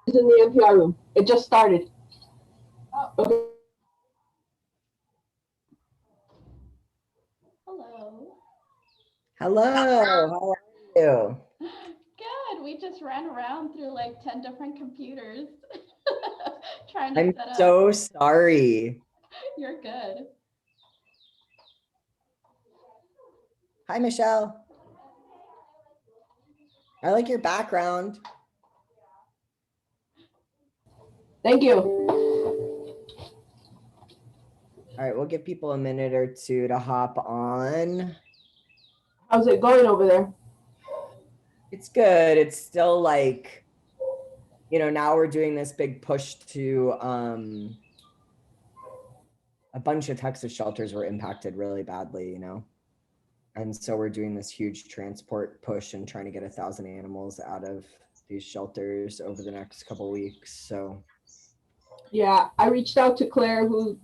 It's in the NPR room. It just started. Okay. Hello. Hello, how are you? Good. We just ran around through like 10 different computers trying to I'm set up. so sorry. You're good. Hi, Michelle. I like your background. Thank you. All right, we'll give people a minute or two to hop on. How's it going over there? It's good. It's still like, you know, now we're doing this big push to a bunch of Texas shelters were impacted really badly, you know. And so we're doing this huge transport push and trying to get 1,000 animals out of these shelters over the next couple of weeks. So yeah, I reached out to Claire, who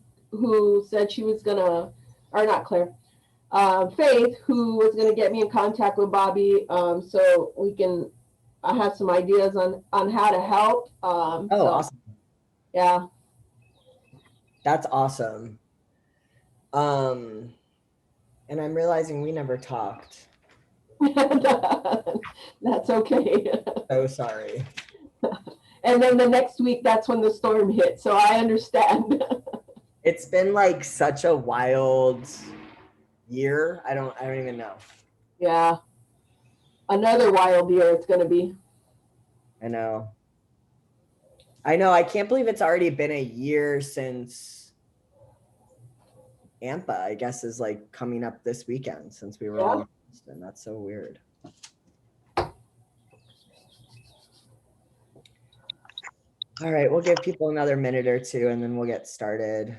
said she was gonna, or not Claire, Faith, who was gonna get me in contact with Bobby, so we can. I have some ideas on how to help. awesome. Yeah. That's awesome. And I'm realizing we never talked. That's okay. So sorry. And then the next week, that's when the storm hit. So I understand. It's been like such a wild year. I don't even know. Yeah. Another wild year it's going to be. I know. I can't believe it's already been a year since AMPA, I guess, is like coming up this weekend since we were all in Boston. That's so weird. All right, we'll give people another minute or two and then we'll get started.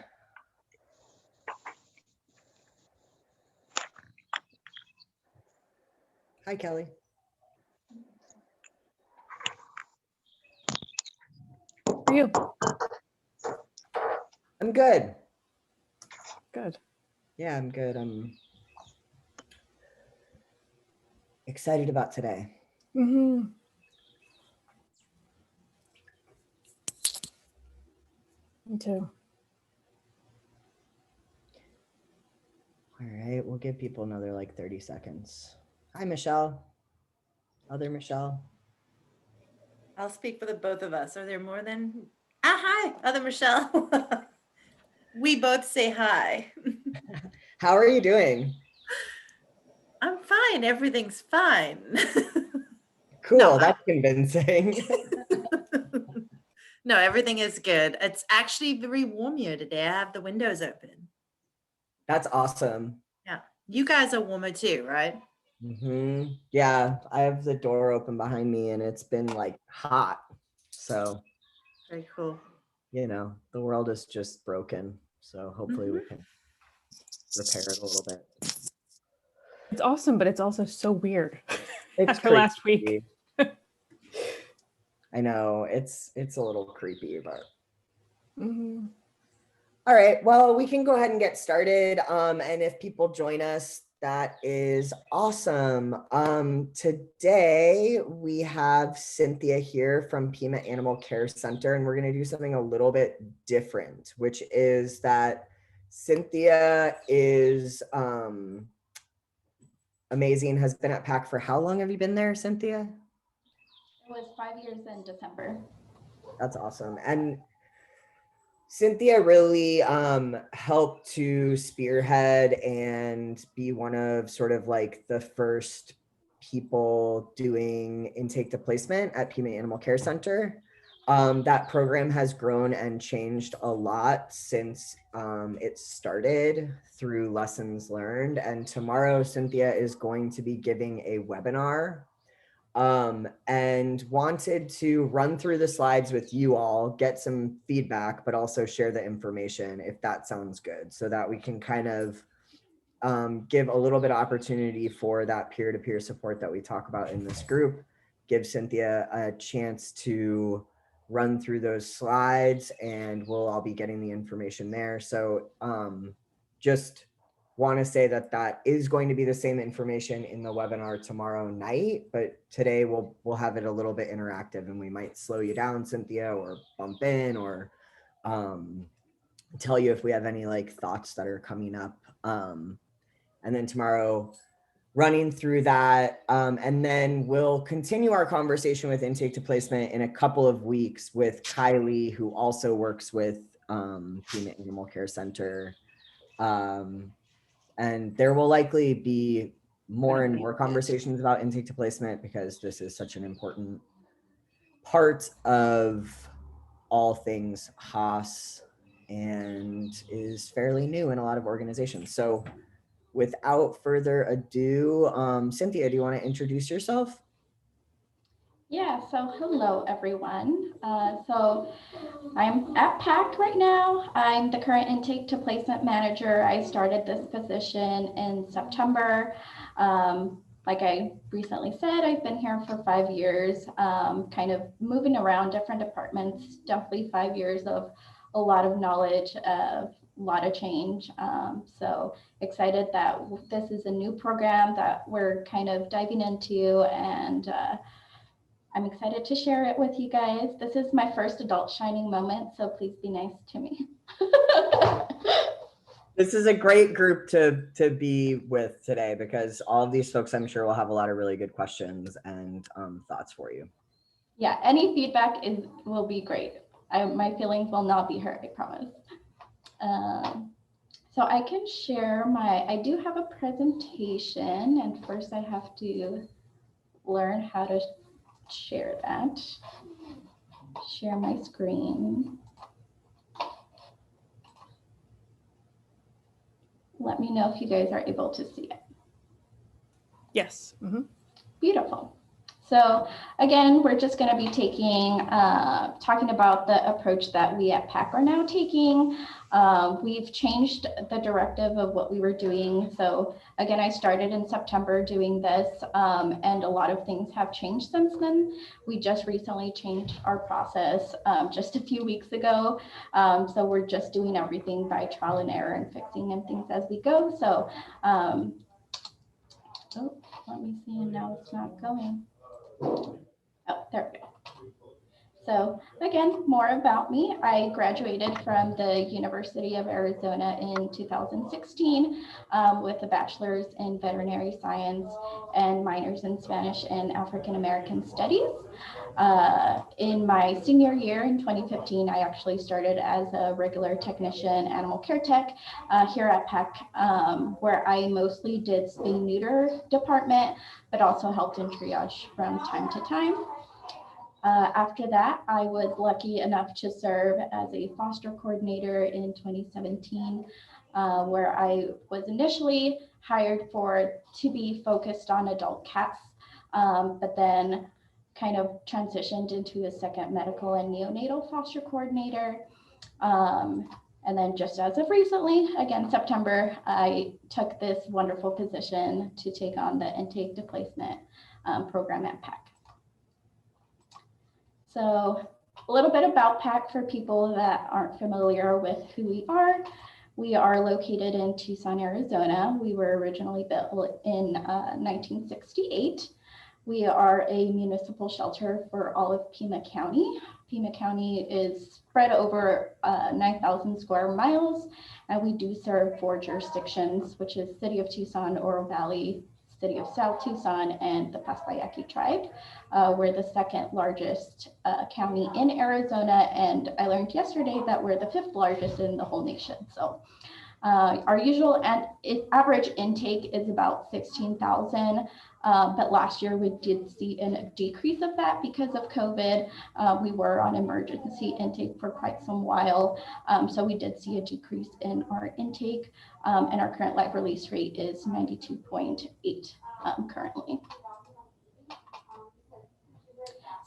Hi, Kelly. How are you? I'm good. Good. Yeah, I'm good. I'm excited about today. Mm-hmm. Me too. All right, we'll give people another like 30 seconds. Hi, Michelle. Other Michelle. I'll speak for the both of us. Are there more than? Hi, other Michelle. We both say hi. How are you doing? I'm fine. Everything's fine. Cool, No, that's convincing. No, everything is good. It's actually very warm here today. I have the windows open. That's awesome. Yeah. You guys are warmer too, right? Mm-hmm. Yeah, I have the door open behind me and it's been like hot. So, very cool. You know, the world is just broken. So hopefully we can repair it a little bit. It's awesome, but it's also so weird. It's after creepy. last week. I know it's a little creepy, but. Mm-hmm. All right, well, we can go ahead and get started. And if people join us, that is awesome. Today we have Cynthia here from PEMA Animal Care Center, and we're going to do something a little bit different, which is that Cynthia is amazing, has been at PACC for how long have you been there, Cynthia? It was 5 years in December. That's awesome. And Cynthia really helped to spearhead and be one of sort of like the first people doing intake to placement at PEMA Animal Care Center. That program has grown and changed a lot since it started through lessons learned. And tomorrow, Cynthia is going to be giving a webinar and wanted to run through the slides with you all, get some feedback, but also share the information if that sounds good, so that we can kind of give a little bit of opportunity for that peer-to-peer support that we talk about in this group, give Cynthia a chance to run through those slides, and we'll all be getting the information there. So just want to say that that is going to be the same information in the webinar tomorrow night, but today we'll have it a little bit interactive, and we might slow you down, Cynthia, or bump in, or tell you if we have any like thoughts that are coming up. And then tomorrow, running through that, and then we'll continue our conversation with intake to placement in a couple of weeks with Kylie, who also works with Pima Animal Care Center. And there will likely be more and more conversations about intake to placement, because this is such an important part of all things HAAS and is fairly new in a lot of organizations. So without further ado, Cynthia, do you want to introduce yourself? Yeah, so hello everyone. So I'm at PACC right now. I'm the current intake to placement manager. I started this position in September. Like I recently said, I've been here for 5 years, kind of moving around different departments, definitely 5 years of a lot of knowledge, a lot of change. So excited that this is a new program that we're kind of diving into, and I'm excited to share it with you guys. This is my first adult shining moment, so please be nice to me. This is a great group to be with today, because all of these folks, I'm sure, will have a lot of really good questions and thoughts for you. Yeah, any feedback will be great. My feelings will not be hurt, I promise. So I can share I do have a presentation, and first I have to learn how to share that. Share my screen. Let me know if you guys are able to see it. Yes. Beautiful. So again, we're just going to be talking about the approach that we at PACC are now taking. We've changed the directive of what we were doing. So again, I started in September doing this, and a lot of things have changed since then. We just recently changed our process just a few weeks ago. So we're just doing everything by trial and error and fixing and things as we go. So let me see, and now it's not going. Oh, there we go. So again, more about me. I graduated from the University of Arizona in 2016 with a bachelor's in veterinary science and minors in Spanish and African American studies. In my senior year in 2015, I actually started as a regular technician, animal care tech here at PACC, where I mostly did spay-neuter department, but also helped in triage from time to time. After that, I was lucky enough to serve as a foster coordinator in 2017, where I was initially hired to be focused on adult cats, but then kind of transitioned into a second medical and neonatal foster coordinator. And then just as of recently, again, September, I took this wonderful position to take on the intake to placement program at PACC. So a little bit about PACC for people that aren't familiar with who we are. We are located in Tucson, Arizona. We were originally built in 1968. We are a municipal shelter for all of Pima County. Pima County is spread over 9,000 square miles, and we do serve 4 jurisdictions, which is City of Tucson, Oro Valley, City of South Tucson, and the PSCICONT tribe. We're the second largest county in Arizona, and I learned yesterday that we're the 5th largest in the whole nation. So our usual average intake is about 16,000, but last year we did see a decrease of that because of COVID. We were on emergency intake for quite some while, so we did see a decrease in our intake, and our current live release rate is 92.8 currently.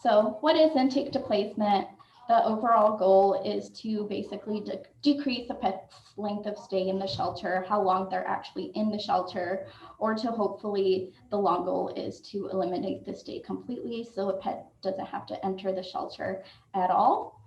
So what is intake to placement? The overall goal is to basically decrease a pet's length of stay in the shelter, how long they're actually in the shelter, or to hopefully the long goal is to eliminate the stay completely so a pet doesn't have to enter the shelter at all.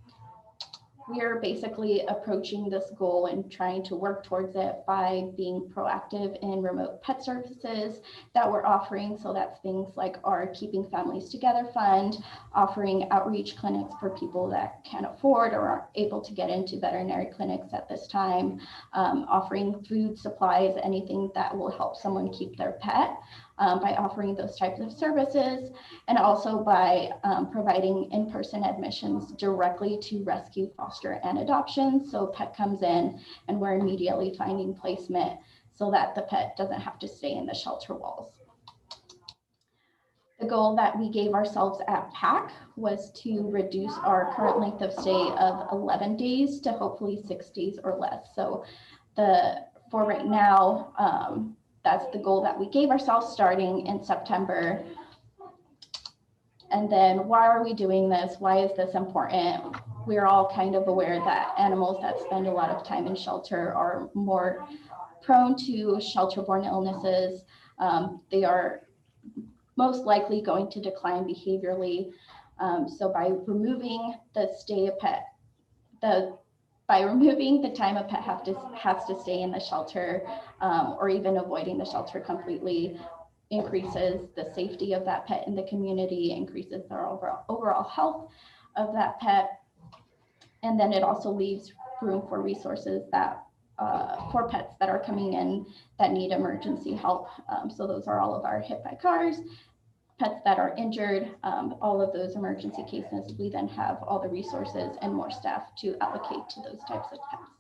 we are basically approaching this goal and trying to work towards it by being proactive in remote pet services that we're offering. So that's things like our Keeping Families Together Fund, offering outreach clinics for people that can't afford or aren't able to get into veterinary clinics at this time, offering food supplies, anything that will help someone keep their pet. By offering those types of services, and also by providing in-person admissions directly to rescue, foster, and adoption. So pet comes in and we're immediately finding placement so that the pet doesn't have to stay in the shelter walls. The goal that we gave ourselves at PACC was to reduce our current length of stay of 11 days to hopefully 6 days or less. So for right now, that's the goal that we gave ourselves starting in September. And then why are we doing this? Why is this important? We're all kind of aware that animals that spend a lot of time in shelter are more prone to shelter-borne illnesses. They are most likely going to decline behaviorally. So by removing by removing the time a pet has to stay in the shelter, or even avoiding the shelter completely, increases the safety of that pet in the community, increases their overall health of that pet. And then it also leaves room for resources that for pets that are coming in that need emergency help. So those are all of our hit by cars, pets that are injured, all of those emergency cases. We then have all the resources and more staff to allocate to those types of pets.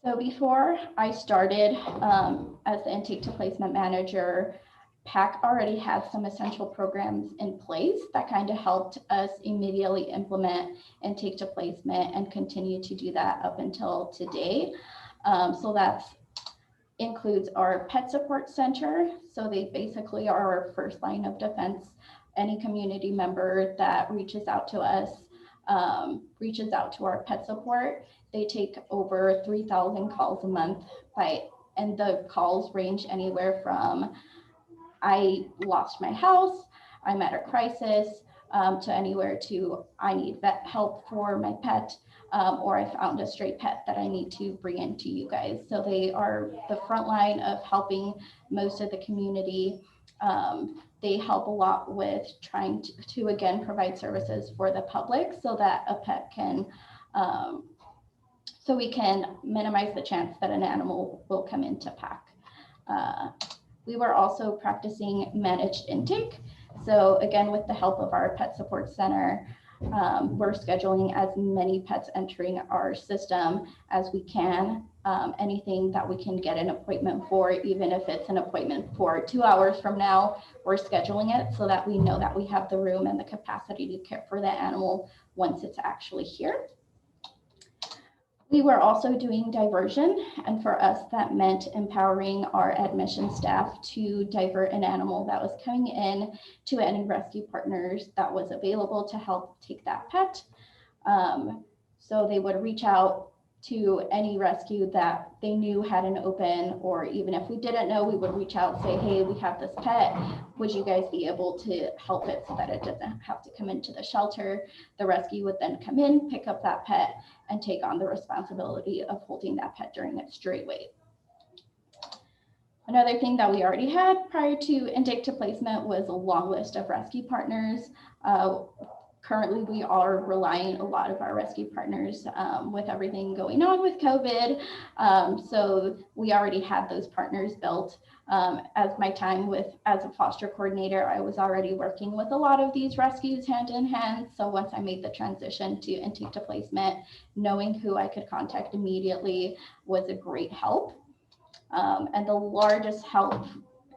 So before I started as the intake to placement manager, PACC already had some essential programs in place that kind of helped us immediately implement intake to placement and continue to do that up until today. So that's includes our pet support center. So they basically are our first line of defense. Any community member that reaches out to us, reaches out to our pet support. They take over 3,000 calls a month and the calls range anywhere from I lost my house, I'm at a crisis, to anywhere to I need vet help for my pet, or I found a stray pet that I need to bring into you guys. So they are the front line of helping most of the community. They help a lot with trying to again, provide services for the public so that a pet can, so we can minimize the chance that an animal will come into PACC. We were also practicing managed intake. So again, with the help of our pet support center, we're scheduling as many pets entering our system as we can. Anything that we can get an appointment for, even if it's an appointment for 2 hours from now, we're scheduling it so that we know that we have the room and the capacity to care for the animal once it's actually here. We were also doing diversion, and for us that meant empowering our admission staff to divert an animal that was coming in to any rescue partners that was available to help take that pet. So they would reach out to any rescue that they knew had an open, or even if we didn't know, we would reach out and say, hey, we have this pet, would you guys be able to help it so that it doesn't have to come into the shelter? The rescue would then come in, pick up that pet, and take on the responsibility of holding that pet during its stray wait. Another thing that we already had prior to intake to placement was a long list of rescue partners. Currently, we are relying a lot of our rescue partners with everything going on with COVID. So we already had those partners built. As my time as a foster coordinator, I was already working with a lot of these rescues hand in hand. So once I made the transition to intake to placement, knowing who I could contact immediately was a great help. And the largest help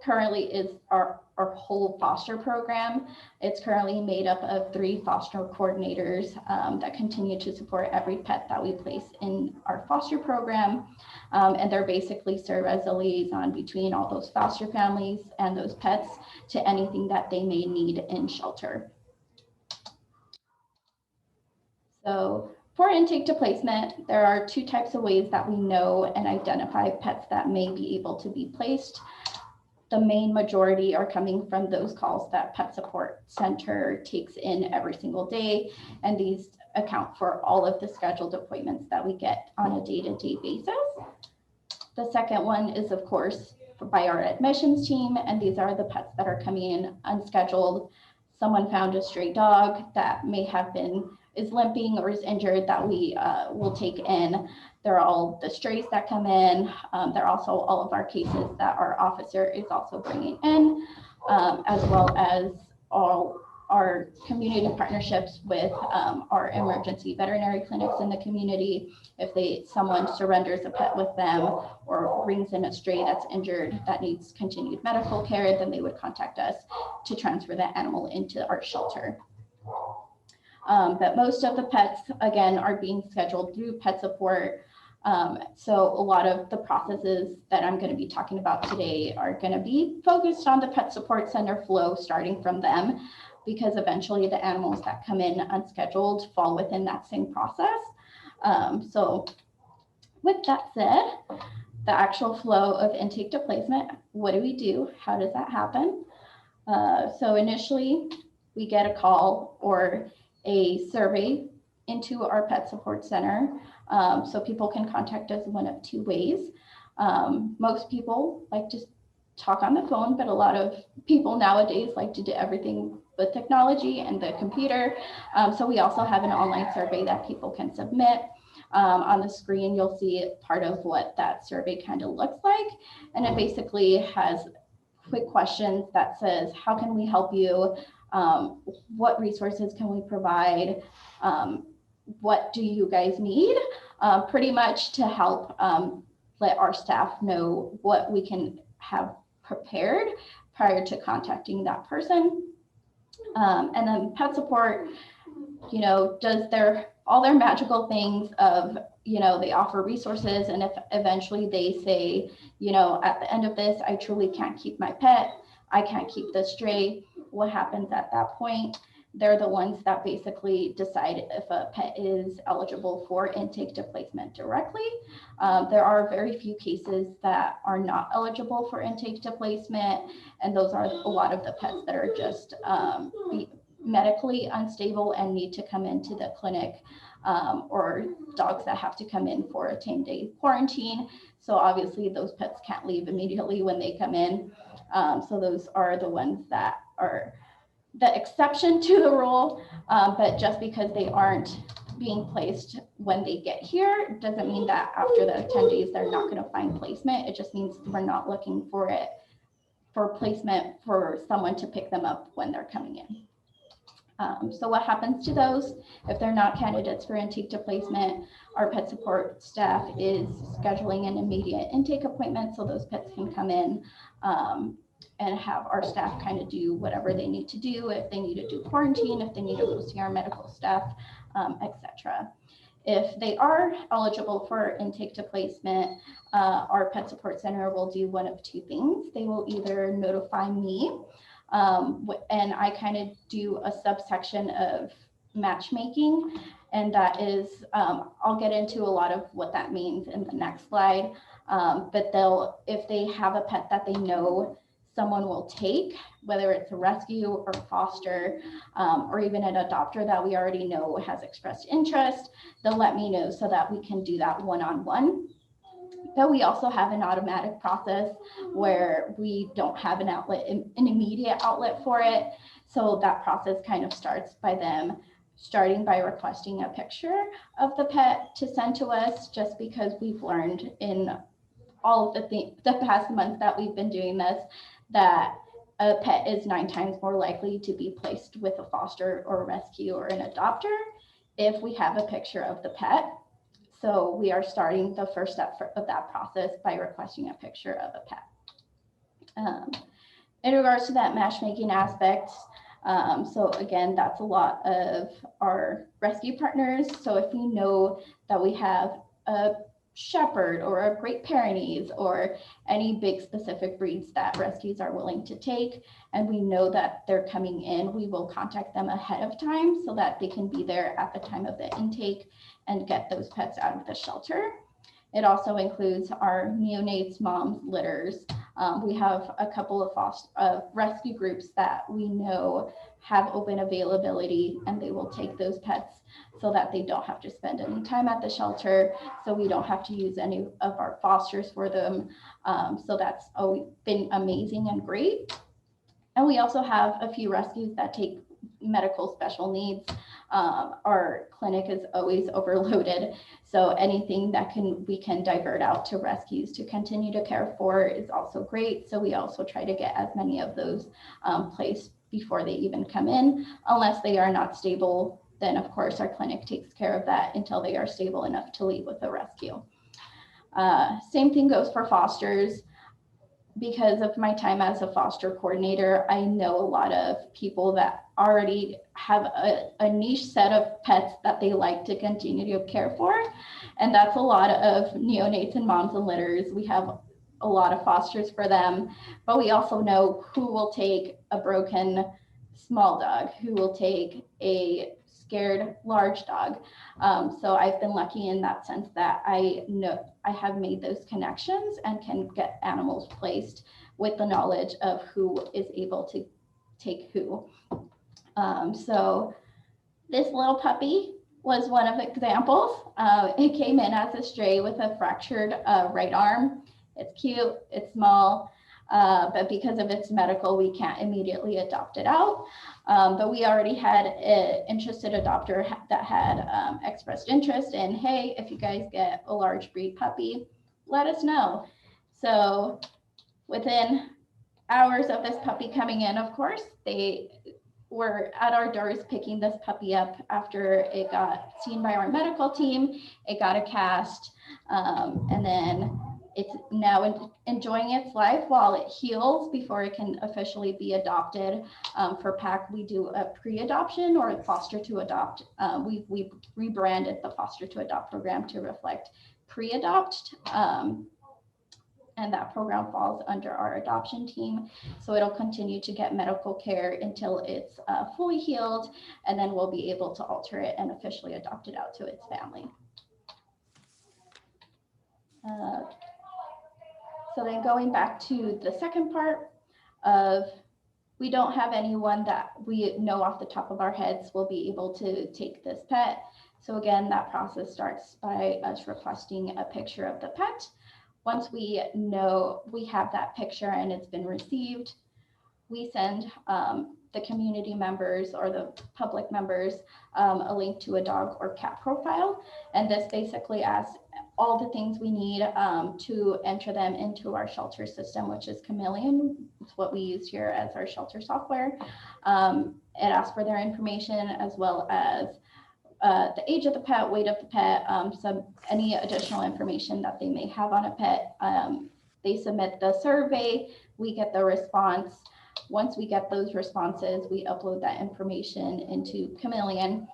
currently is our whole foster program. It's currently made up of 3 foster coordinators that continue to support every pet that we place in our foster program. And they're basically serve as a liaison between all those foster families and those pets to anything that they may need in shelter. So for intake to placement, there are 2 types of ways that we know and identify pets that may be able to be placed. the main majority are coming from those calls that Pet Support Center takes in every single day. And these account for all of the scheduled appointments that we get on a day-to-day basis. The second one is, of course, by our admissions team, and these are the pets that are coming in unscheduled. Someone found a stray dog that may have is limping or is injured that we will take in. They're all the strays that come in. They're also all of our cases that our officer is also bringing in, as well as all our community partnerships with our emergency veterinary clinics in the community. If someone surrenders a pet with them or brings in a stray that's injured that needs continued medical care, then they would contact us to transfer that animal into our shelter. But most of the pets, again, are being scheduled through Pet Support. So a lot of the processes that I'm going to be talking about today are going to be focused on the Pet Support Center flow, starting from them, because eventually the animals that come in unscheduled fall within that same process. So with that said, the actual flow of intake to placement, what do we do? How does that happen? So initially we get a call or a survey into our Pet Support Center. So people can contact us one of two ways. Most people like to talk on the phone, but a lot of people nowadays like to do everything with technology and the computer. So we also have an online survey that people can submit. On the screen, you'll see part of what that survey kind of looks like. And it basically has quick questions that says, how can we help you? What resources can we provide? What do you guys need? Pretty much to help let our staff know what we can have prepared prior to contacting that person. And then Pet Support, does all their magical things of, they offer resources. And if eventually they say, at the end of this, I truly can't keep my pet, I can't keep the stray, what happens at that point? They're the ones that basically decide if a pet is eligible for intake to placement directly. There are very few cases that are not eligible for intake to placement, and those are a lot of the pets that are just medically unstable and need to come into the clinic, or dogs that have to come in for a 10-day quarantine. So obviously those pets can't leave immediately when they come in. So those are the ones that are the exception to the rule, but just because they aren't being placed when they get here doesn't mean that after the 10 days they're not going to find placement. It just means we're not looking for placement for someone to pick them up when they're coming in. So what happens to those if they're not candidates for intake to placement? Our Pet Support staff is scheduling an immediate intake appointment so those pets can come in and have our staff kind of do whatever they need to do, if they need to do quarantine, if they need to go see our medical staff, etc. If they are eligible for intake to placement, our Pet Support Center will do one of two things. They will either notify me, and I kind of do a subsection of matchmaking, and that is, I'll get into a lot of what that means in the next slide, but if they have a pet that they know someone will take, whether it's a rescue or foster, or even an adopter that we already know has expressed interest, they'll let me know so that we can do that one-on-one. But we also have an automatic process where we don't have an immediate outlet for it. So that process kind of starts by them starting by requesting a picture of the pet to send to us, just because we've learned in all of the past months that we've been doing this, that a pet is 9 times more likely to be placed with a foster or a rescue or an adopter if we have a picture of the pet. So we are starting the first step of that process by requesting a picture of a pet. In regards to that matchmaking aspect, so again, that's a lot of our rescue partners. So if we know that we have a shepherd or a Great Pyrenees or any big specific breeds that rescues are willing to take, and we know that they're coming in, we will contact them ahead of time so that they can be there at the time of the intake and get those pets out of the shelter. It also includes our neonates, moms, litters, We have a couple of rescue groups that we know have open availability, and they will take those pets so that they don't have to spend any time at the shelter. So we don't have to use any of our fosters for them. So that's always been amazing and great. And we also have a few rescues that take medical special needs. Our clinic is always overloaded. So anything that we can divert out to rescues to continue to care for is also great. So we also try to get as many of those placed before they even come in. Unless they are not stable, then of course our clinic takes care of that until they are stable enough to leave with a rescue. Same thing goes for fosters. Because of my time as a foster coordinator, I know a lot of people that already have a niche set of pets that they like to continue to care for. And that's a lot of neonates and moms and litters. We have a lot of fosters for them, but we also know who will take a broken small dog, who will take a scared large dog. So I've been lucky in that sense that I know I have made those connections and can get animals placed with the knowledge of who is able to take who. So this little puppy was one of the examples. It came in as a stray with a fractured right arm. It's cute, it's small, but because of its medical, we can't immediately adopt it out. But we already had an interested adopter that had expressed interest in, hey, if you guys get a large breed puppy, let us know. So within hours of this puppy coming in, of course, they were at our doors picking this puppy up after it got seen by our medical team. It got a cast, and then it's now enjoying its life while it heals before it can officially be adopted. For PACC, we do a pre-adoption or a foster to adopt. We rebranded the foster to adopt program to reflect pre-adopt. And that program falls under our adoption team. So it'll continue to get medical care until it's fully healed, and then we'll be able to alter it and officially adopt it out to its family. So then going back to the second part of, we don't have anyone that we know off the top of our heads will be able to take this pet. So again, that process starts by us requesting a picture of the pet. Once we know we have that picture and it's been received, we send the community members or the public members a link to a dog or cat profile. And this basically asks all the things we need to enter them into our shelter system, which is Chameleon. It's what we use here as our shelter software. It asks for their information as well as the age of the pet, weight of the pet, any additional information that they may have on a pet. They submit the survey, we get the response. Once we get those responses, we upload that information into Chameleon.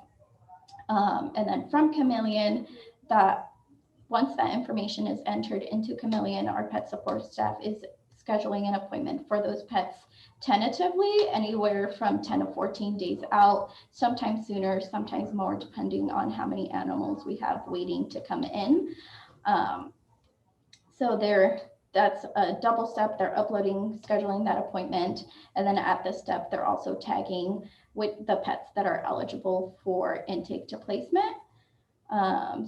And then from Chameleon, once that information is entered into Chameleon, our pet support staff is scheduling an appointment for those pets tentatively anywhere from 10 to 14 days out, sometimes sooner, sometimes more, depending on how many animals we have waiting to come in. So that's a double step. They're uploading, scheduling that appointment. And then at this step, they're also tagging with the pets that are eligible for intake to placement.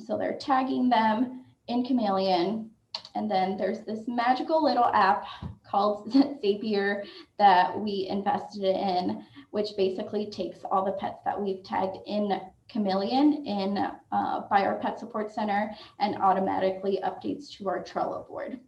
So they're tagging them in Chameleon. And then there's this magical little app called Zapier that we invested in, which basically takes all the pets that we've tagged in Chameleon by our pet support center and automatically updates to our Trello board.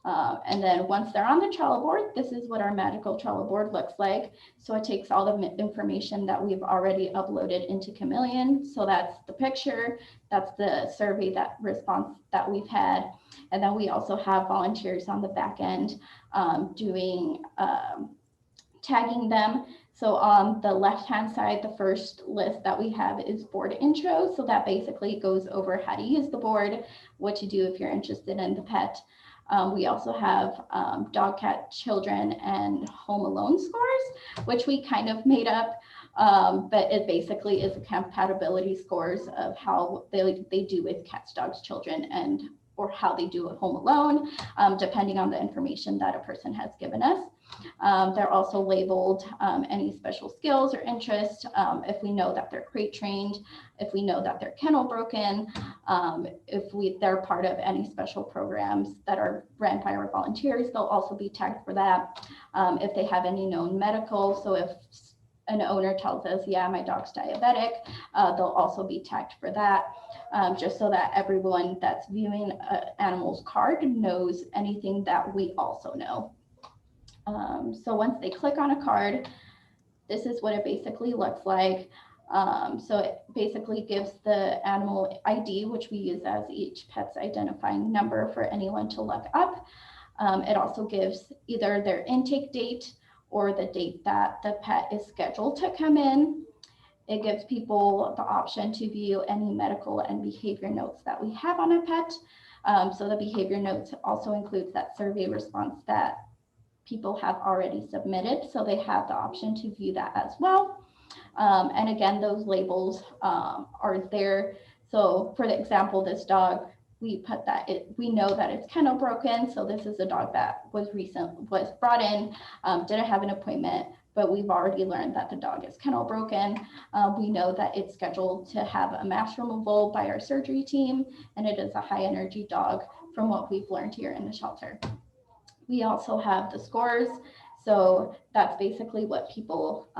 And then once they're on the Trello board, this is what our magical Trello board looks like. So it takes all the information that we've already uploaded into Chameleon. So that's the picture, that's the survey, that response that we've had. And then we also have volunteers on the back end doing tagging them. So on the left-hand side, the first list that we have is board intro. So that basically goes over how to use the board, what to do if you're interested in the pet. We also have dog, cat, children, and home alone scores, which we kind of made up, but it basically is a compatibility scores of how they do with cats, dogs, children, and or how they do at home alone, depending on the information that a person has given us. They're also labeled any special skills or interests, if we know that they're crate trained, if we know that they're kennel broken, if they're part of any special programs that are ran by our volunteers, they'll also be tagged for that. If they have any known medical, so if an owner tells us, yeah, my dog's diabetic, they'll also be tagged for that, just so that everyone that's viewing an animal's card knows anything that we also know. So once they click on a card, this is what it basically looks like. So it basically gives the animal ID, which we use as each pet's identifying number for anyone to look up. It also gives either their intake date or the date that the pet is scheduled to come in. It gives people the option to view any medical and behavior notes that we have on a pet. So the behavior notes also includes that survey response that people have already submitted. So they have the option to view that as well. And again, those labels are there. So for the example, this dog, we put that we know that it's kennel broken. So this is a dog that was brought in, didn't have an appointment, but we've already learned that the dog is kennel broken. We know that it's scheduled to have a mass removal by our surgery team, and it is a high energy dog from what we've learned here in the shelter. We also have the scores. So that's basically what people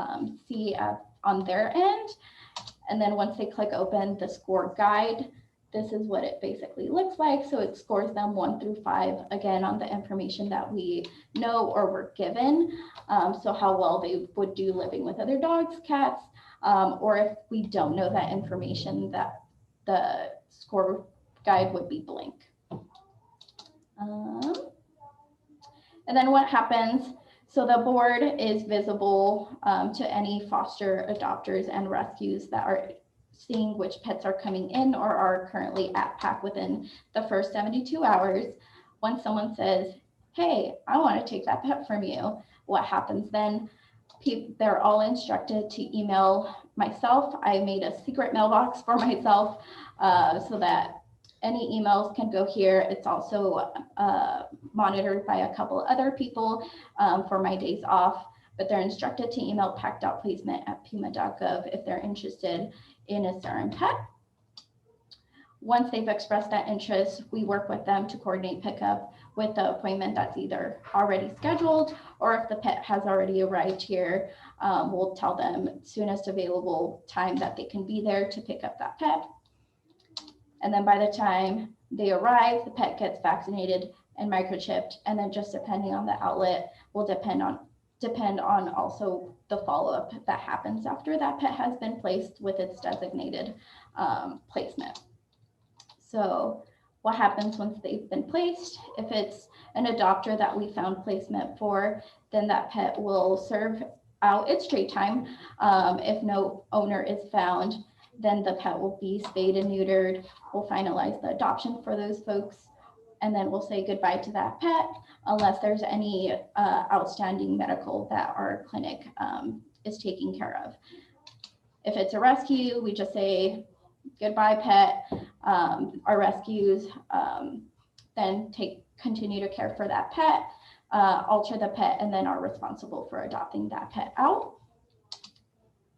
see on their end. And then once they click open the score guide, this is what it basically looks like. So it scores them 1 through 5, again, on the information that we know or were given. So how well they would do living with other dogs, cats, or if we don't know that information, that the score guide would be blank. And then what happens, so the board is visible to any foster adopters and rescues that are seeing which pets are coming in or are currently at PACC within the first 72 hours. Once someone says, hey, I want to take that pet from you, what happens then? They're all instructed to email myself. I made a secret mailbox for myself so that any emails can go here. It's also monitored by a couple other people for my days off, but they're instructed to email pac.placement@puma.gov if they're interested in a serum pet. Once they've expressed that interest, we work with them to coordinate pickup with the appointment that's either already scheduled, or if the pet has already arrived here, we'll tell them soonest available time that they can be there to pick up that pet. And then by the time they arrive, the pet gets vaccinated and microchipped. And then just depending on the outlet will depend on also the follow-up that happens after that pet has been placed with its designated placement. So what happens once they've been placed? If it's an adopter that we found placement for, then that pet will serve out its trade time. If no owner is found, then the pet will be spayed and neutered. We'll finalize the adoption for those folks, and then we'll say goodbye to that pet unless there's any outstanding medical that our clinic is taking care of. If it's a rescue, we just say goodbye pet. Our rescues then continue to care for that pet, alter the pet, and then are responsible for adopting that pet out.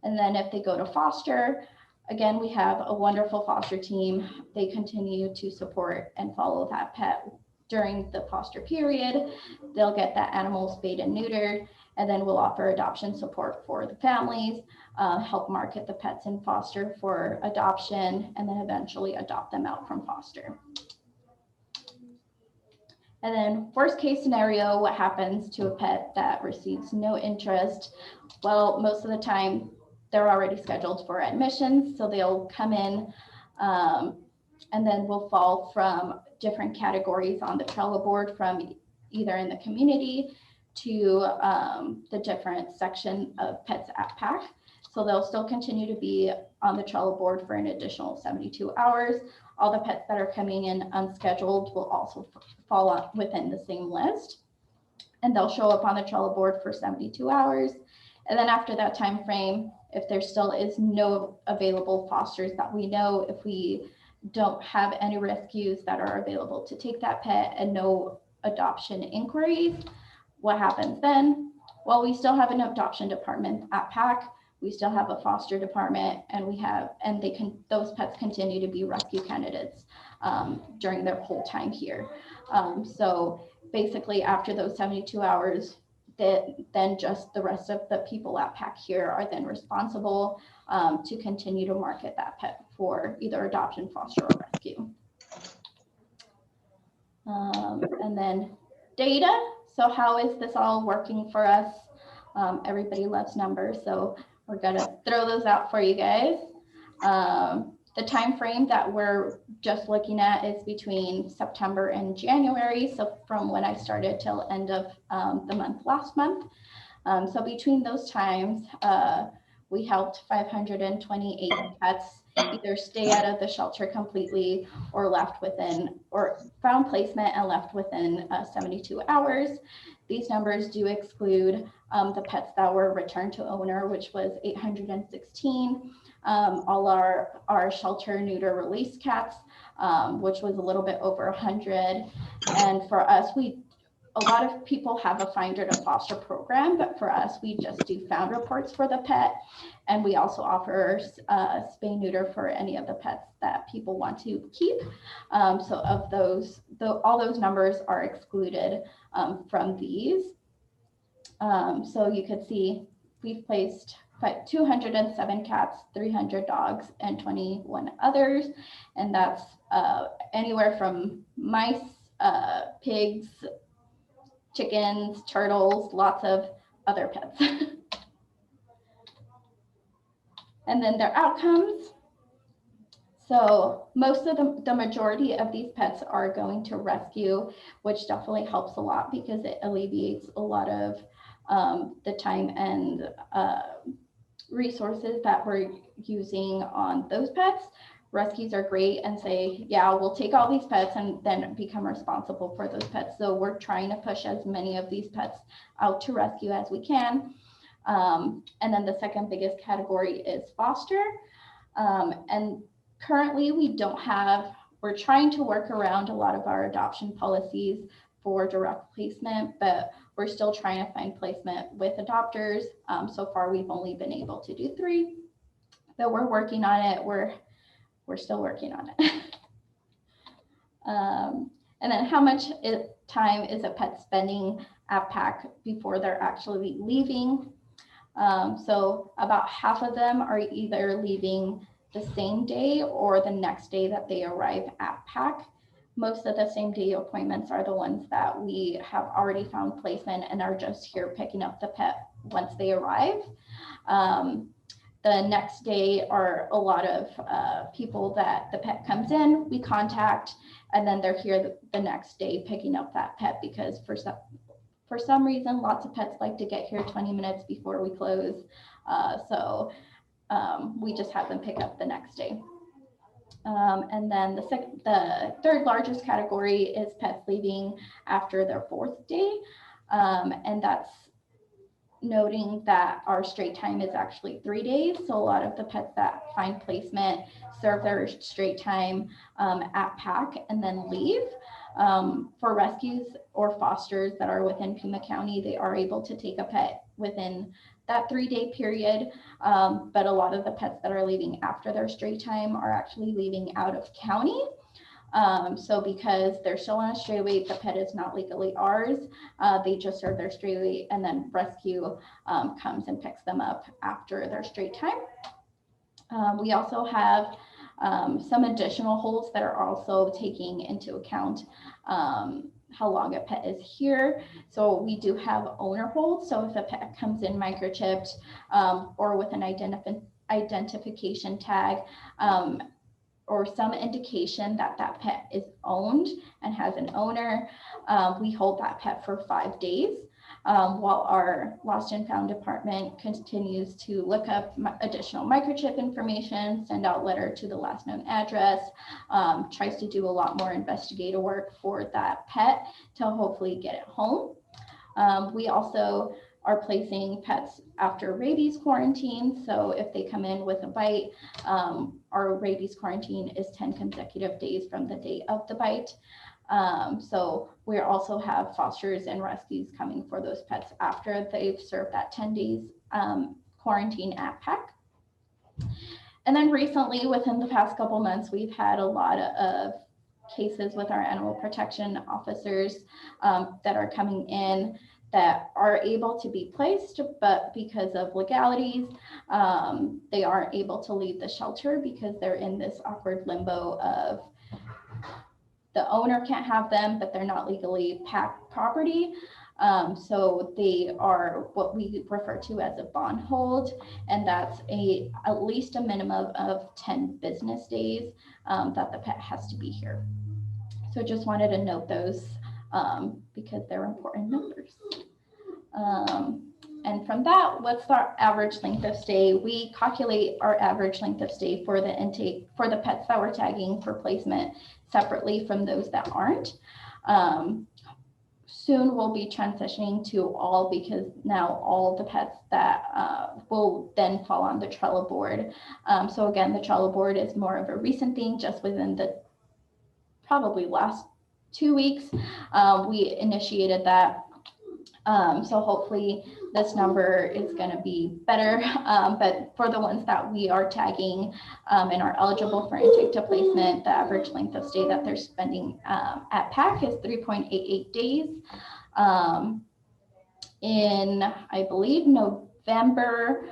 And then if they go to foster, again, we have a wonderful foster team. They continue to support and follow that pet during the foster period. They'll get that animal spayed and neutered, and then we'll offer adoption support for the families, help market the pets in foster for adoption, and then eventually adopt them out from foster. And then worst case scenario, what happens to a pet that receives no interest? Well, most of the time, they're already scheduled for admissions, so they'll come in and then we'll fall from different categories on the Trello board, from either in the community to the different section of pets at PACC. So they'll still continue to be on the Trello board for an additional 72 hours. All the pets that are coming in unscheduled will also fall within the same list, and they'll show up on the Trello board for 72 hours. And then after that time frame, if there still is no available fosters that we know, if we don't have any rescues that are available to take that pet and no adoption inquiries, what happens then? Well, we still have an adoption department at PACC. We still have a foster department, and those pets continue to be rescue candidates during their whole time here. So basically after those 72 hours, then just the rest of the people at PACC here are then responsible to continue to market that pet for either adoption, foster, or rescue. And then data. So how is this all working for us? Everybody loves numbers, so we're gonna throw those out for you guys. The time frame that we're just looking at is between September and January. So from when I started till end of the month last month. So between those times, we helped 528 pets either stay out of the shelter completely or left within, or found placement and left within 72 hours. These numbers do exclude the pets that were returned to owner, which was 816. All our shelter neuter release cats, which was a little bit over 100. And for us, a lot of people have a finder to foster program, but for us, we just do found reports for the pet. And we also offer spay neuter for any of the pets that people want to keep. So of those, all those numbers are excluded from these. So you could see we've placed 207 cats, 300 dogs, and 21 others. And that's anywhere from mice, pigs, chickens, turtles, lots of other pets. And then their outcomes. So most of the majority of these pets are going to rescue, which definitely helps a lot because it alleviates a lot of the time and resources that we're using on those pets. Rescues are great and say, yeah, we'll take all these pets and then become responsible for those pets. So we're trying to push as many of these pets out to rescue as we can. And then the second biggest category is foster. And currently we're trying to work around a lot of our adoption policies for direct placement, but we're still trying to find placement with adopters. So far, we've only been able to do 3, but we're working on it. We're still working on it. And then how much time is a pet spending at PACC before they're actually leaving? So about half of them are either leaving the same day or the next day that they arrive at PACC. Most of the same day appointments are the ones that we have already found placement and are just here picking up the pet once they arrive. The next day are a lot of people that the pet comes in, we contact, and then they're here the next day picking up that pet because for some reason, lots of pets like to get here 20 minutes before we close. So we just have them pick up the next day. And then the third largest category is pets leaving after their 4th day. And that's noting that our straight time is actually 3 days. So a lot of the pets that find placement serve their straight time at PACC and then leave. For rescues or fosters that are within Pima County, they are able to take a pet within that 3-day period. But a lot of the pets that are leaving after their straight time are actually leaving out of county. So because they're still on a stray weight, the pet is not legally ours. They just serve their stray weight and then rescue comes and picks them up after their straight time. We also have some additional holds that are also taking into account how long a pet is here. So we do have owner holds. So if a pet comes in microchipped or with an identification tag, or some indication that that pet is owned and has an owner, we hold that pet for 5 days. While our lost and found department continues to look up additional microchip information, send out letter to the last known address, tries to do a lot more investigative work for that pet to hopefully get it home. We also are placing pets after rabies quarantine. So if they come in with a bite, our rabies quarantine is 10 consecutive days from the date of the bite. So we also have fosters and rescues coming for those pets after they've served that 10 days quarantine at PACC. And then recently, within the past couple months, we've had a lot of cases with our animal protection officers that are coming in that are able to be placed, but because of legalities, they aren't able to leave the shelter because they're in this awkward limbo of the owner can't have them, but they're not legally PACC property. So they are what we refer to as a bond hold, and that's at least a minimum of 10 business days that the pet has to be here. So just wanted to note those because they're important numbers. And from that, what's our average length of stay? We calculate our average length of stay for the intake for the pets that we're tagging for placement separately from those that aren't. Soon we'll be transitioning to all, because now all the pets that will then fall on the Trello board. So again, the Trello board is more of a recent thing, just within the probably last 2 weeks. We initiated that. So hopefully this number is going to be better, but for the ones that we are tagging and are eligible for intake to placement, the average length of stay that they're spending at PACC is 3.88 days. In, I believe, November,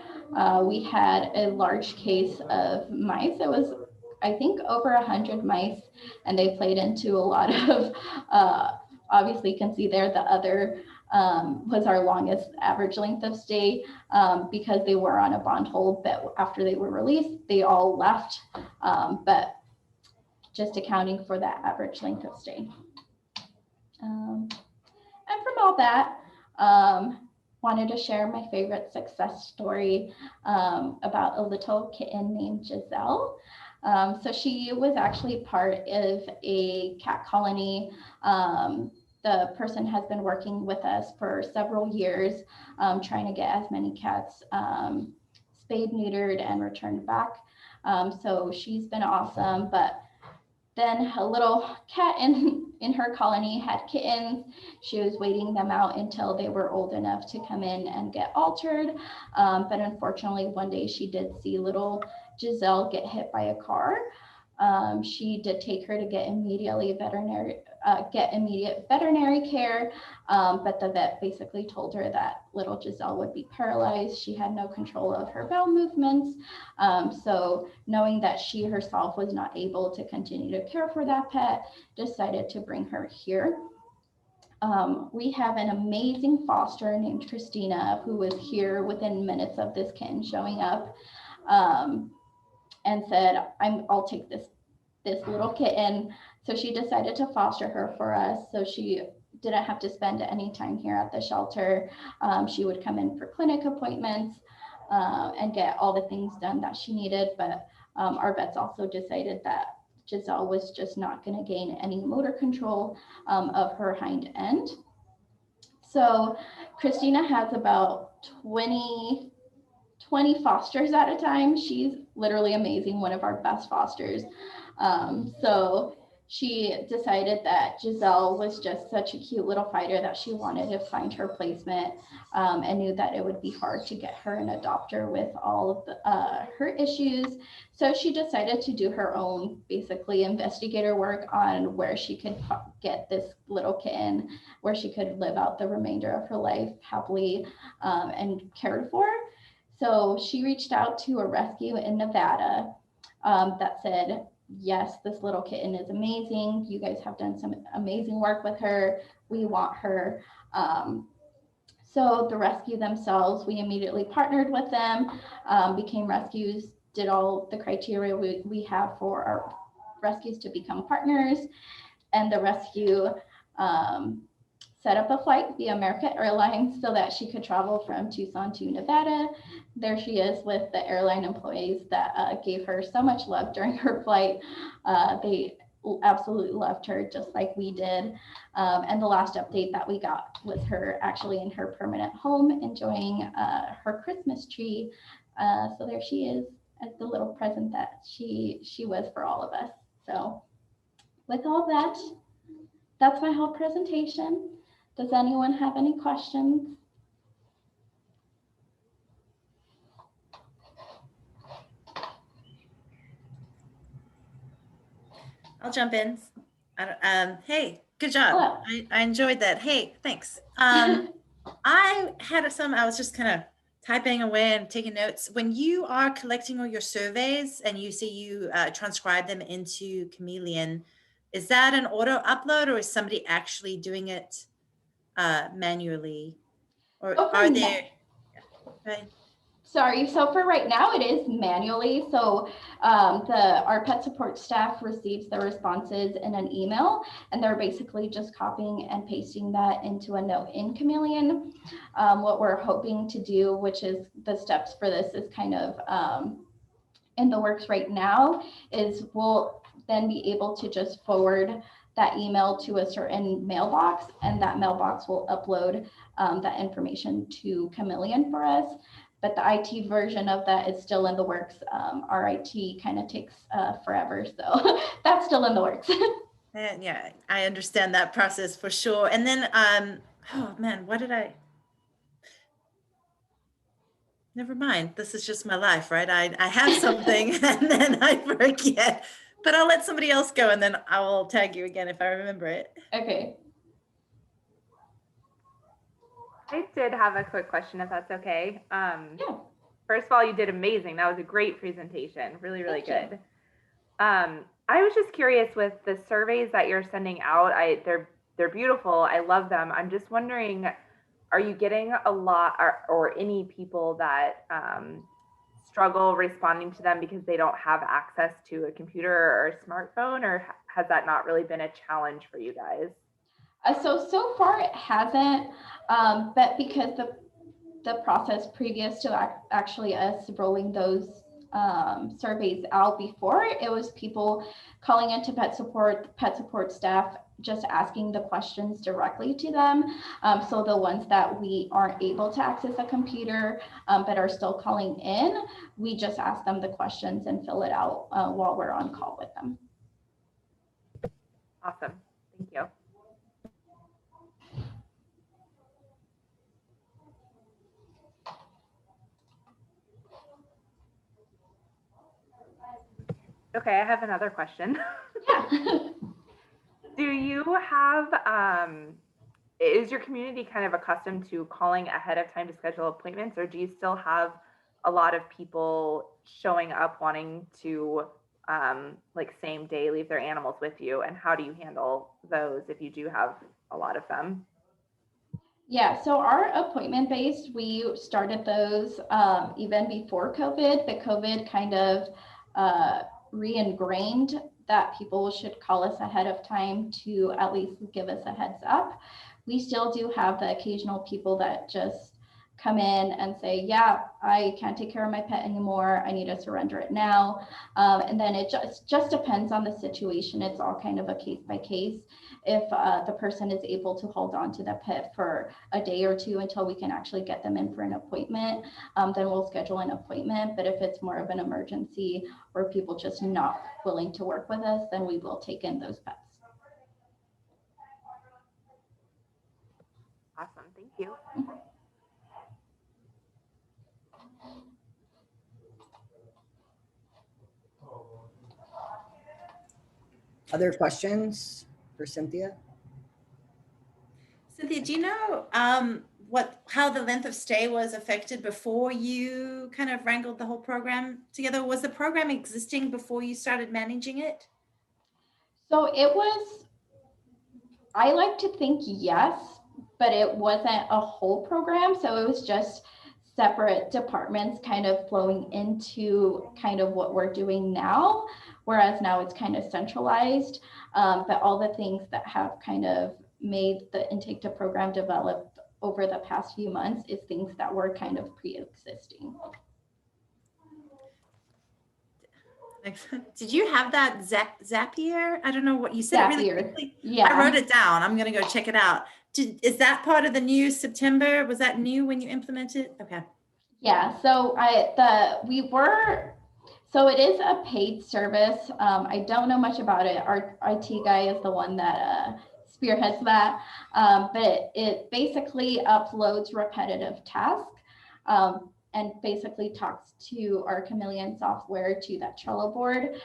we had a large case of mice. It was, I think, over 100 mice, and they played into a lot of, obviously you can see there the other was our longest average length of stay because they were on a bond hold, but after they were released, they all left, but just accounting for that average length of stay. And from all that, wanted to share my favorite success story about a little kitten named Giselle. So she was actually part of a cat colony. The person has been working with us for several years, trying to get as many cats spayed, neutered, and returned back. So she's been awesome, but then a little cat in her colony had kittens. She was waiting them out until they were old enough to come in and get altered. But unfortunately, one day she did see little Giselle get hit by a car. She did take her to get immediate veterinary care, but the vet basically told her that little Giselle would be paralyzed. She had no control of her bowel movements. So knowing that she herself was not able to continue to care for that pet, decided to bring her here. We have an amazing foster named Christina, who was here within minutes of this kitten showing up, and said, I'll take this little kitten. So she decided to foster her for us. So she didn't have to spend any time here at the shelter. She would come in for clinic appointments and get all the things done that she needed. But our vets also decided that Giselle was just not going to gain any motor control of her hind end. So Christina has about 20 fosters at a time. She's literally amazing, one of our best fosters. So she decided that Giselle was just such a cute little fighter that she wanted to find her placement, and knew that it would be hard to get her an adopter with all of her issues. So she decided to do her own, basically, investigator work on where she could get this little kitten, where she could live out the remainder of her life happily and cared for. So she reached out to a rescue in Nevada that said, yes, this little kitten is amazing. You guys have done some amazing work with her. We want her. So the rescue themselves, we immediately partnered with them, became rescues, did all the criteria we have for our rescues to become partners. And the rescue set up a flight via American Airlines so that she could travel from Tucson to Nevada. There she is with the airline employees that gave her so much love during her flight. They absolutely loved her just like we did. And the last update that we got was her actually in her permanent home enjoying her Christmas tree. So there she is as the little present that she was for all of us. So with all that, that's my whole presentation. Does anyone have any questions? I'll jump in. Hey, good job. Hello. I enjoyed that. Hey, thanks. I was just kind of typing away and taking notes. When you are collecting all your surveys and you say you transcribe them into Chameleon, is that an auto upload or is somebody actually doing it manually? Or Oh, are there? Right. Sorry, so for right now it is manually. So our pet support staff receives the responses in an email and they're basically just copying and pasting that into a note in Chameleon. What we're hoping to do, which is the steps for this is kind of in the works right now, is we'll then be able to just forward that email to a certain mailbox and that mailbox will upload that information to Chameleon for us. But the IT version of that is still in the works. Our IT kind of takes forever. So that's still in the works. And yeah, I understand that process for sure. And then, oh man, never mind. This is just my life, right? I have something and then I forget, but I'll let somebody else go and then I will tag you again if I remember it. Okay. I did have a quick question, if that's okay. Yeah. First of all, you did amazing. That was a great presentation. Really, really Thank good. I was just curious with the surveys that you're sending out. They're beautiful. I love them. I'm just wondering, are you getting a lot or any people that struggle responding to them because they don't have access to a computer or a smartphone, or has that not really been a challenge for you guys? So far it hasn't, but because the process previous to actually us rolling those surveys out before, it was people calling into pet support staff, just asking the questions directly to them. So the ones that we aren't able to access a computer but are still calling in, we just ask them the questions and fill it out while we're on call with them. Awesome. Thank you. Okay, I have another question. Yeah. Do you have, is your community kind of accustomed to calling ahead of time to schedule appointments, or do you still have a lot of people showing up wanting to like same day leave their animals with you? And how do you handle those if you do have a lot of them? Yeah, so our appointment based, we started those even before COVID, but COVID kind of re-ingrained that people should call us ahead of time to at least give us a heads up. We still do have the occasional people that just come in and say, yeah, I can't take care of my pet anymore. I need to surrender it now. And then it just depends on the situation. It's all kind of a case by case. If the person is able to hold on to the pet for a day or two until we can actually get them in for an appointment, then we'll schedule an appointment. But if it's more of an emergency or people just not willing to work with us, then we will take in those pets. Awesome, thank you. Other questions for Cynthia? Cynthia, do you know how the length of stay was affected before you kind of wrangled the whole program together? Was the program existing before you started managing it? So it was, I like to think yes, but it wasn't a whole program. So it was just separate departments kind of flowing into kind of what we're doing now, whereas now it's kind of centralized. But all the things that have kind of made the intake to program develop over the past few months is things that were kind of pre-existing. Did you have that Zapier? I don't know what you said. It really Zapier. quickly. Yeah. I wrote it down. I'm going to go check it out. Is that part of the new September? Was that new when you implemented? Okay. Yeah, so so it is a paid service. I don't know much about it. Our IT guy is the one that spearheads that, but it basically uploads repetitive tasks and basically talks to our Chameleon software to that Trello board.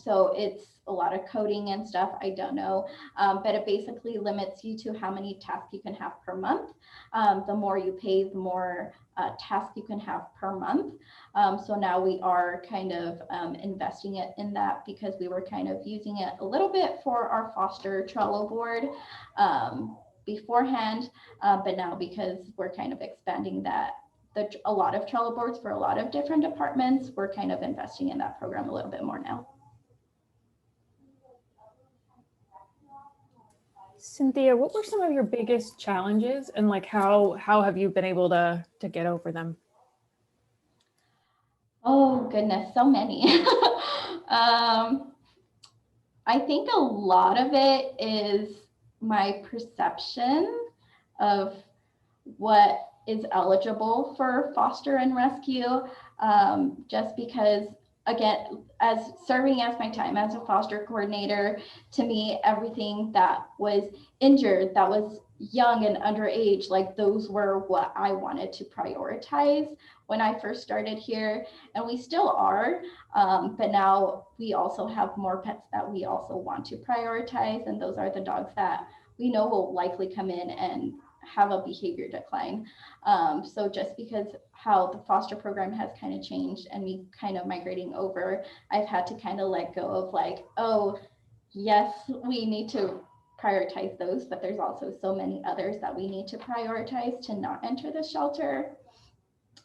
So it's a lot of coding and stuff. I don't know, but it basically limits you to how many tasks you can have per month. The more you pay, the more tasks you can have per month. So now we are kind of investing it in that because we were kind of using it a little bit for our foster Trello board beforehand, but now because we're kind of expanding that, a lot of Trello boards for a lot of different departments, we're kind of investing in that program a little bit more now. Cynthia, what were some of your biggest challenges, and like how have you been able to get over them? Oh goodness, so many. I think a lot of it is my perception of what is eligible for foster and rescue, just because, again, as serving as my time as a foster coordinator, to me, everything that was injured, that was young and underage, like those were what I wanted to prioritize when I first started here, and we still are, but now we also have more pets that we also want to prioritize, and those are the dogs that we know will likely come in and have a behavior decline. So just because how the foster program has kind of changed and me kind of migrating over, I've had to kind of let go of like, oh, yes, we need to prioritize those, but there's also so many others that we need to prioritize to not enter the shelter.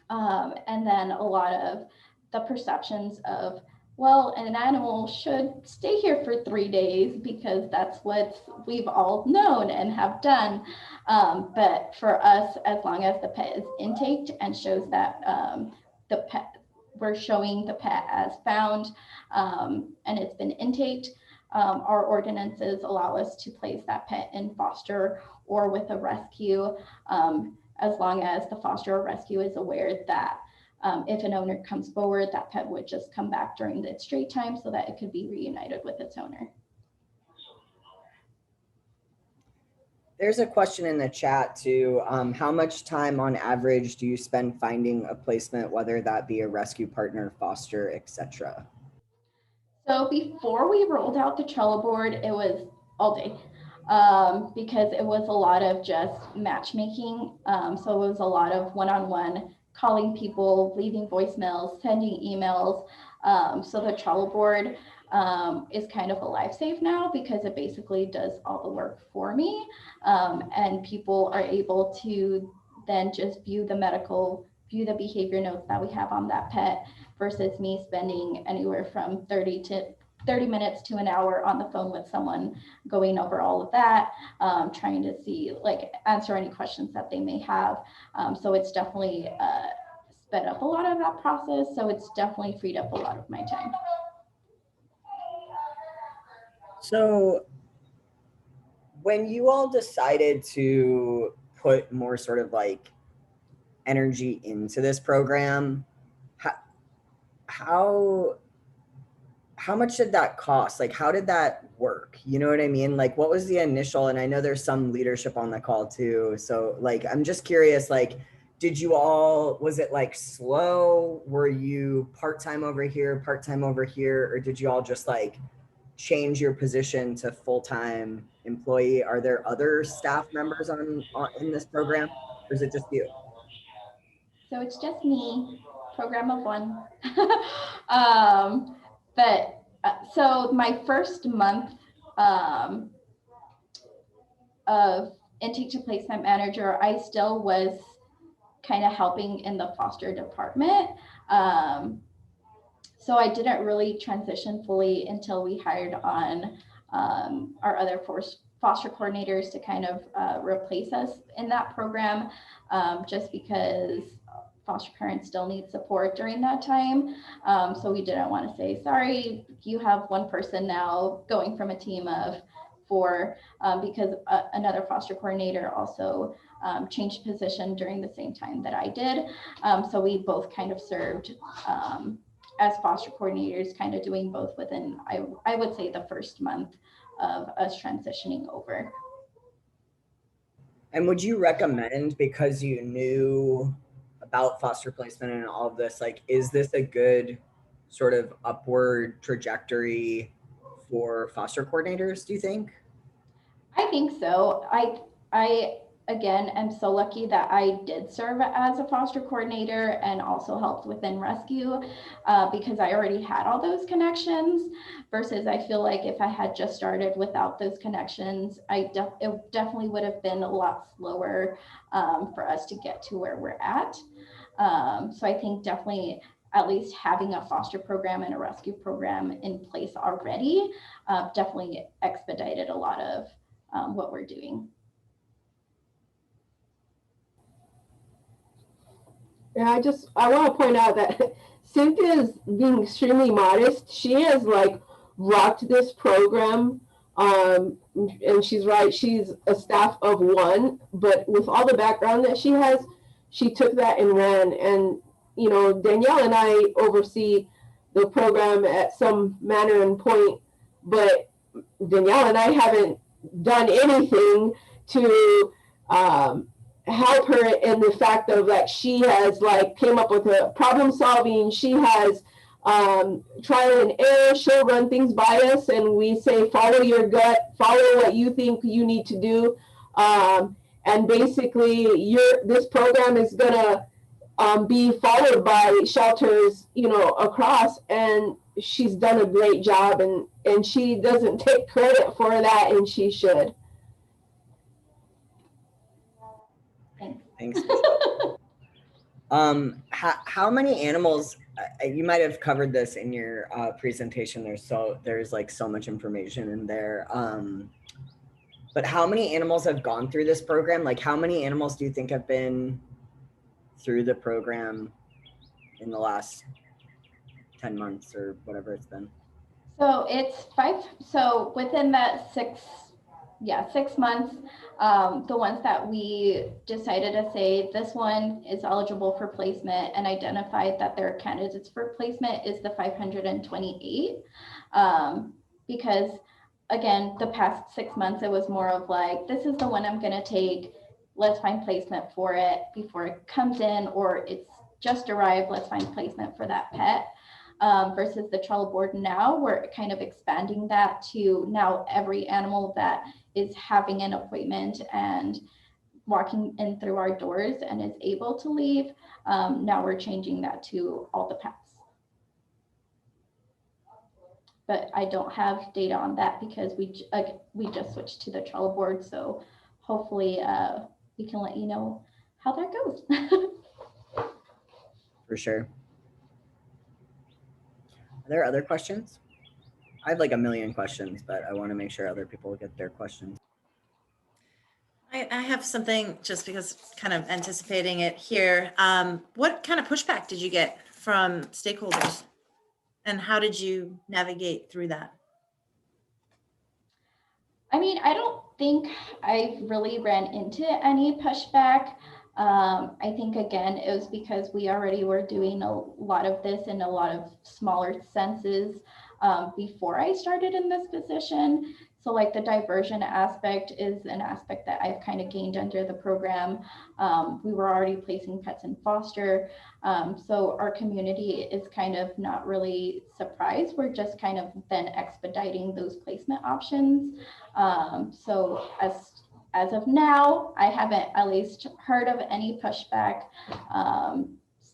And then a lot of the perceptions of, well, an animal should stay here for 3 days because that's what we've all known and have done. But for us, as long as the pet is intaked and shows that the pet, we're showing the pet as found and it's been intaked, our ordinances allow us to place that pet in foster or with a rescue, as long as the foster or rescue is aware that if an owner comes forward, that pet would just come back during its straight time so that it could be reunited with its owner. There's a question in the chat too. How much time on average do you spend finding a placement, whether that be a rescue partner, foster, etc.? So before we rolled out the Trello board, it was all day because it was a lot of just matchmaking. So it was a lot of one-on-one calling people, leaving voicemails, sending emails. So the Trello board is kind of a lifesaver now because it basically does all the work for me. And people are able to then just view the behavior notes that we have on that pet versus me spending anywhere from 30 minutes to an hour on the phone with someone going over all of that, trying to see, like, answer any questions that they may have. So it's definitely sped up a lot of that process. So it's definitely freed up a lot of my time. So when you all decided to put more sort of like energy into this program, how much did that cost? Like, how did that work? You know what I mean? Like, what was the initial, and I know there's some leadership on the call too. So like, I'm just curious, like, was it like slow? Were you part-time over here, or did you all just like change your position to full-time employee? Are there other staff members in this program, or is it just you? So it's just me, program of one. So my first month of intake to placement manager, I still was kind of helping in the foster department. So I didn't really transition fully until we hired on our other foster coordinators to kind of replace us in that program, just because foster parents still need support during that time. So we didn't want to say, sorry, you have one person now going from a team of 4, because another foster coordinator also changed position during the same time that I did. So we both kind of served as foster coordinators, kind of doing both within, I would say, the first month of us transitioning over. And would you recommend, because you knew about foster placement and all of this, like, is this a good sort of upward trajectory for foster coordinators, do you think? I think so. I again am so lucky that I did serve as a foster coordinator and also helped within rescue, because I already had all those connections, versus I feel like if I had just started without those connections, it definitely would have been a lot slower for us to get to where we're at. So I think definitely at least having a foster program and a rescue program in place already definitely expedited a lot of what we're doing. Yeah, I want to point out that Cynthia is being extremely modest. She has like rocked this program, and she's right. She's a staff of 1, but with all the background that she has, she took that and ran. And you know, Danielle and I oversee the program at some manner and point, but Danielle and I haven't done anything to help her in the fact of like she has like came up with a problem solving. She has trial and error. She'll run things by us and we say follow your gut, follow what you think you need to do, and basically this program is gonna be followed by shelters, you know, across. And she's done a great job, and she doesn't take credit for that, and she should. Thanks. How many animals, you might have covered this in your presentation, there's like so much information in there, but how many animals have gone through this program? Like, how many animals do you think have been through the program in the last 10 months or whatever it's been? So it's 5. So within that 6 months, the ones that we decided to say this one is eligible for placement and identified that they're candidates for placement is the 528. Because again, the past 6 months, it was more of like, this is the one I'm going to take. Let's find placement for it before it comes in, or it's just arrived. Let's find placement for that pet. Versus the trial board now, we're kind of expanding that to now every animal that is having an appointment and walking in through our doors and is able to leave. Now we're changing that to all the pets. But I don't have data on that because we just switched to the trial board. So hopefully we can let you know how that goes. For sure. Are there other questions? I have like a million questions, but I want to make sure other people get their questions. I have something just because kind of anticipating it here. What kind of pushback did you get from stakeholders and how did you navigate through that? I mean, I don't think I really ran into any pushback. I think, again, it was because we already were doing a lot of this in a lot of smaller senses before I started in this position. So like the diversion aspect is an aspect that I've kind of gained under the program. We were already placing pets in foster. So our community is kind of not really surprised. We're just kind of then expediting those placement options. So as of now, I haven't at least heard of any pushback.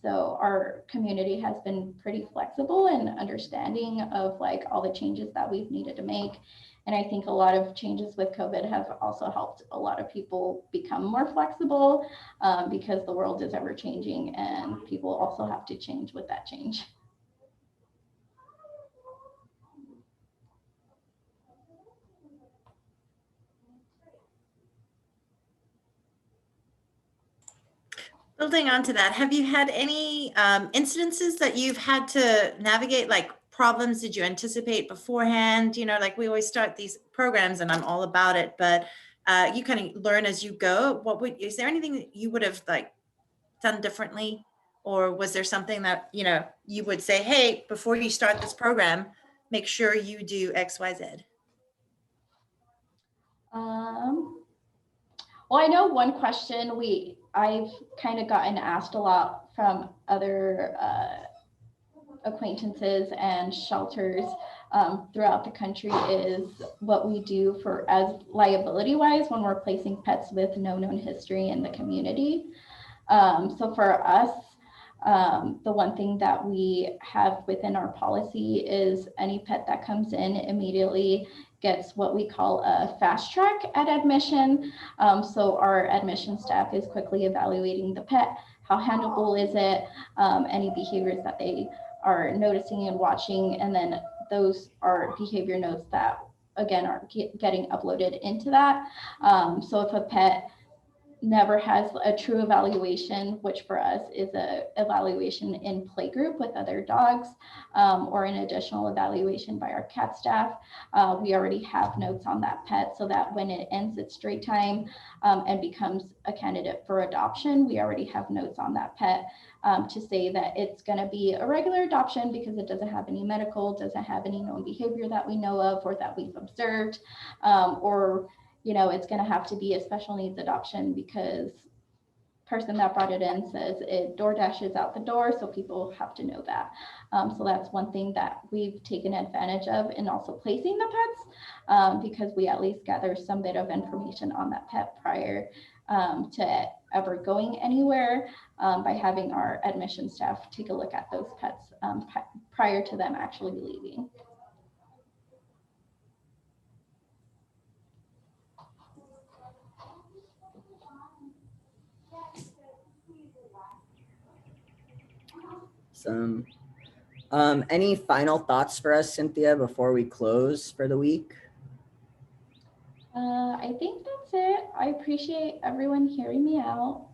So our community has been pretty flexible and understanding of like all the changes that we've needed to make. And I think a lot of changes with COVID have also helped a lot of people become more flexible because the world is ever changing and people also have to change with that change. Building on to that, have you had any incidences that you've had to navigate, like problems did you anticipate beforehand? You know, like we always start these programs and I'm all about it, but you kind of learn as you go. Is there anything that you would have like done differently? Or was there something that, you know, you would say, hey, before you start this program, make sure you do X, Y, Z? Well, I know one question I've kind of gotten asked a lot from other acquaintances and shelters throughout the country is what we do for as liability wise when we're placing pets with no known history in the community. So for us, the one thing that we have within our policy is any pet that comes in immediately gets what we call a fast track at admission. So our admission staff is quickly evaluating the pet. How handleable is it? Any behaviors that they are noticing and watching, and then those are behavior notes that again are getting uploaded into that. So if a pet never has a true evaluation, which for us is a evaluation in playgroup with other dogs, or an additional evaluation by our cat staff, we already have notes on that pet so that when it ends its stray time and becomes a candidate for adoption, we already have notes on that pet to say that it's going to be a regular adoption because it doesn't have any medical, doesn't have any known behavior that we know of or that we've observed, or you know, it's going to have to be a special needs adoption because person that brought it in says it door dashes out the door, so people have to know that. So that's one thing that we've taken advantage of in also placing the pets, because we at least gather some bit of information on that pet prior to ever going anywhere, by having our admission staff take a look at those pets prior to them actually leaving. Any final thoughts for us, Cynthia, before we close for the week? I think that's it. I appreciate everyone hearing me out.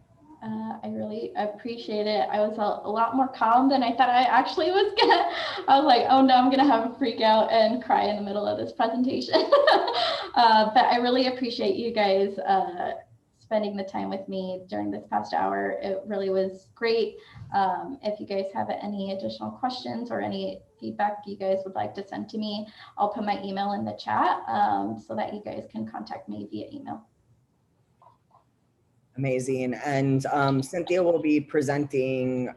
I really appreciate it. I was a lot more calm than I thought I actually was gonna. I was like, oh no, I'm gonna have a freak out and cry in the middle of this presentation. But I really appreciate you guys spending the time with me during this past hour. It really was great. If you guys have any additional questions or any feedback you guys would like to send to me, I'll put my email in the chat so that you guys can contact me via email. Amazing. And Cynthia will be presenting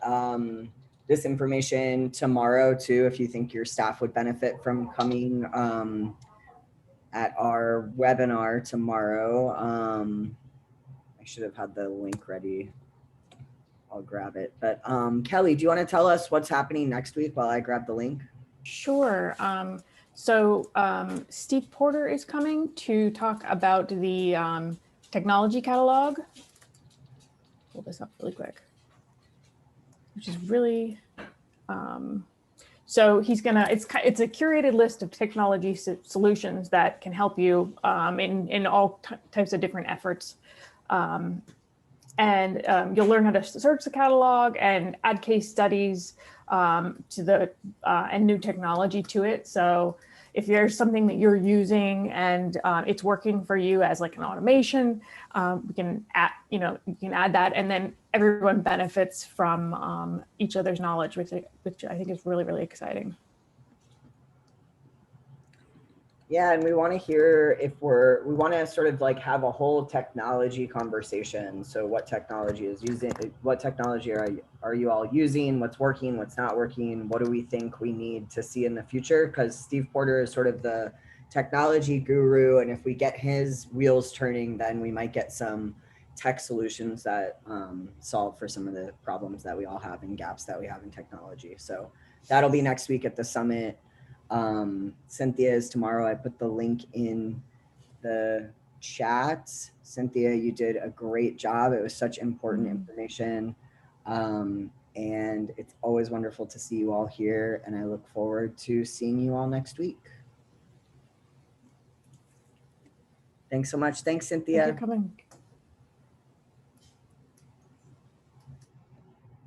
this information tomorrow too, if you think your staff would benefit from coming at our webinar tomorrow. I should have had the link ready. I'll grab it. But Kelly, do you want to tell us what's happening next week while I grab the link? Sure. So Steve Porter is coming to talk about the technology catalog. Pull this up really quick, which is really, so he's gonna, it's a curated list of technology solutions that can help you in all types of different efforts. And you'll learn how to search the catalog and add case studies to the and new technology to it. So if there's something that you're using and it's working for you as like an automation, we can add, you can add that, and then everyone benefits from each other's knowledge, which I think is really, really exciting. Yeah, and we want to hear if we want to sort of like have a whole technology conversation. So what technology is using, what technology are you all using, what's working, what's not working, what do we think we need to see in the future? Because Steve Porter is sort of the technology guru, and if we get his wheels turning, then we might get some tech solutions that solve for some of the problems that we all have and gaps that we have in technology. So that'll be next week at the summit. Cynthia is tomorrow. I put the link in the chat. Cynthia, you did a great job. It was such important information. And it's always wonderful to see you all here. And I look forward to seeing you all next week. Thanks so much. Thanks, Cynthia. Thanks for coming.